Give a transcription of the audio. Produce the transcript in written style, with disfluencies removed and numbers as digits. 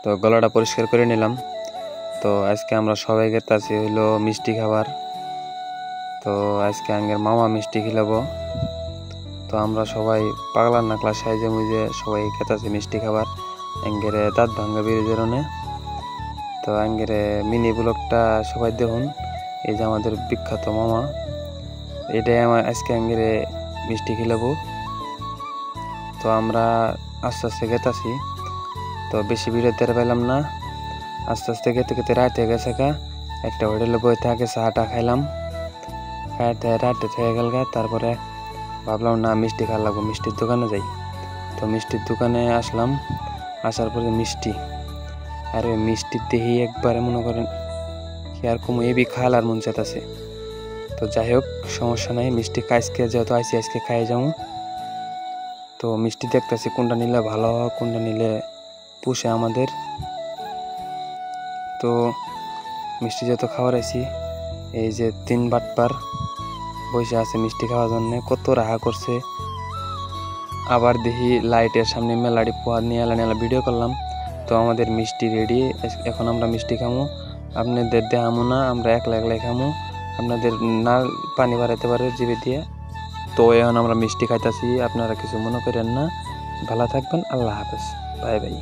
তো গলাটা পরিষ্কার করে নিলাম। তো আজকে আমরা সবাই খেতেছি হইলো মিষ্টি খাবার। তো আজকে আঙ্গের মামা মিষ্টি খিলাবো। তো আমরা সবাই পাগলার নাকলা সাইজে মুজে সবাই খেতেছি মিষ্টি খাবার আঙ্গেরে দাঁত ভাঙ্গা বিরোধনে। তো আঙ্গেরে মিনি ব্লগটা সবাই দেখুন। এই যে আমাদের বিখ্যাত মামা, এটাই আমার আজকে আঙ্গেরে মিষ্টি খিলাবো। তো আমরা আস্তে আস্তে খেতেছি। তো বেশি ভিডিও তেরে পেলাম না, আস্তে আস্তে খেতে খেতে রাত হয়ে গেছে। একটা হোটেলে বইতে আগে চাটা খাইলাম, খাইতে রাতে থেকে গেল। তারপরে ভাবলাম না মিষ্টি খাওয়া লাগবো, মিষ্টির দোকানে যাই। তো মিষ্টির দোকানে আসলাম, আসার পরে মিষ্টি, আর ওই মিষ্টির দেখি একবারে মনে করেন কি আর কম এবি খাওয়ার মন চাইতেছে। তো যাই হোক, সমস্যা নাই, মিষ্টি আজকে যেহেতু আইসি আজকে খাই যাবো। তো মিষ্টি দেখতেছি কোনটা নিলে ভালো হয়, কোনটা নিলে পুষে আমাদের। তো মিষ্টি যত খাওয়ার আইসি, এই যে 3 বাটপার বসে আছে মিষ্টি খাওয়ার জন্য, কত রাহা করছে। আবার দেখি লাইটের সামনে মেলাডি পোয়া নিয়ে এলা ভিডিও করলাম। তো আমাদের মিষ্টি রেডি, এখন আমরা মিষ্টি খামো। আপনাদের দেখামো না, আমরা একলা একলাই খামো, আপনাদের না পানি বাড়াইতে পারে জিভে দিয়ে। তো এখন আমরা মিষ্টি খাইতেছি, আপনারা কিছু মনে করেন না। ভালো থাকবেন, আল্লাহ হাফেজ, বাই বাই।